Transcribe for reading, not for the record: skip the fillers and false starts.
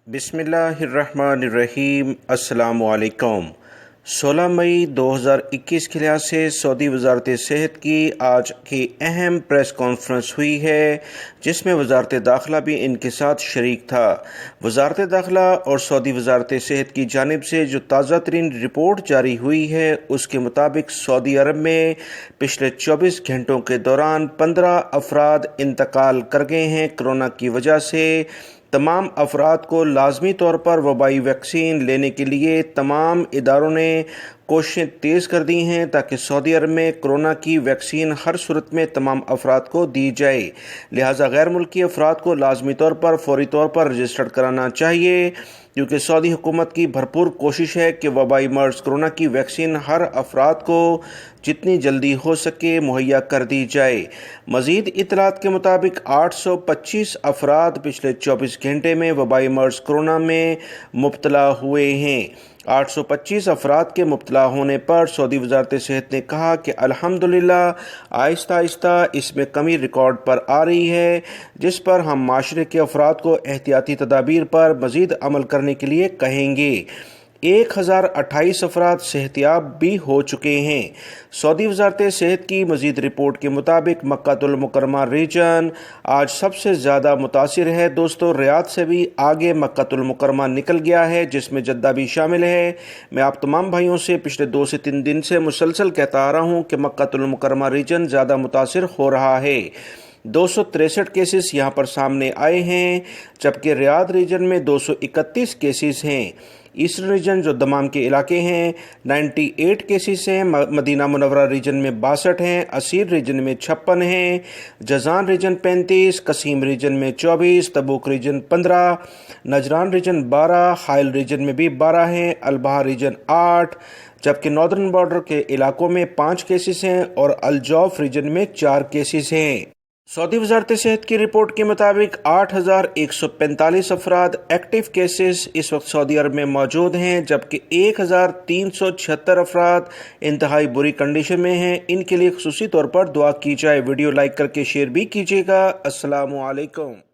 बिस्मिल्लाहिर्रहमानिर्रहीम। अस्सलामु अलैकुम। 16 मई 2021 के लिहाज से सऊदी वजारत सेहत की आज की अहम प्रेस कॉन्फ्रेंस हुई है, जिसमें वजारत दाखिला भी इनके साथ शरीक था। वजारत दाखिला और सऊदी वजारत सेहत की जानिब से जो ताज़ा तरीन रिपोर्ट जारी हुई है, उसके मुताबिक सऊदी अरब में पिछले 24 घंटों के दौरान 15 अफराद इंतकाल कर गए हैं कोरोना की वजह से। तमाम अफराद को लाजमी तौर पर वबाई वैक्सीन लेने के लिए तमाम इदारों ने कोशिशें तेज़ कर दी हैं ताकि सऊदी अरब में कोरोना की वैक्सीन हर सूरत में तमाम अफराद को दी जाए। लिहाजा गैर मुल्की अफराद को लाजमी तौर पर फौरी तौर पर रजिस्टर्ड कराना चाहिए, क्योंकि सऊदी हुकूमत की भरपूर कोशिश है कि वबाई मर्ज कोरोना की वैक्सीन हर अफराद को जितनी जल्दी हो सके मुहैया कर दी जाए। मज़ीद इतलात के मुताबिक 825 अफराद पिछले 24 घंटे में वबाई मर्ज कोरोना में मुब्तला हुए हैं। 825 अफराद के मुब्तला होने पर सऊदी वजारत सेहत ने कहा कि अल्हम्दुलिल्लाह आहिस्ता आहिस्ता इसमें कमी रिकॉर्ड पर आ रही है, जिस पर हम माशरे के अफराद को एहतियाती तदाबीर पर मज़ीद अमल करने के लिए कहेंगे। 1028 अफराद सेहतियाब भी हो चुके हैं। सऊदी वजारत सेहत की मज़ीद रिपोर्ट के मुताबिक मक्कातुल मुकर्रमा रीजन आज सबसे ज़्यादा मुतासिर है। दोस्तों, रियाद से भी आगे मक्कातुल मुकर्रमा निकल गया है, जिसमें जद्दा भी शामिल है। मैं आप तमाम भाइयों से पिछले 2 से 3 दिन से मुसलसल कहता आ रहा हूँ कि मक्कातुल मुकर्रमा रीजन ज़्यादा मुतासिर हो रहा है। 263 केसेस यहाँ पर सामने आए हैं, जबकि रियाद रीजन में 231 केसेस हैं। ईस्टर्न रीजन जो दमाम के इलाके हैं 98 केसेस हैं। मदीना मुनव्वरा रीजन में 62 हैं। असीर रीजन में 56 हैं। जज़ान रीजन 35, कसीम रीजन में 24, तबूक रीजन 15, नजरान रीजन 12, हाइल रीजन में भी 12 हैं, अलबहा रीजन 8, जबकि नॉर्दर्न बॉर्डर के इलाकों में 5 केसेस हैं और अल-जौफ रीजन में 4 केसेस हैं। सऊदी वजारत सेहत की रिपोर्ट के मुताबिक 8145 अफराद एक्टिव केसेस इस वक्त सऊदी अरब में मौजूद हैं, जबकि 1376 अफराद इंतहाई बुरी कंडीशन में हैं। इनके लिए खुसूसी तौर पर दुआ की जाए। वीडियो लाइक करके शेयर भी कीजिएगा। अस्सलामु अलैकुम।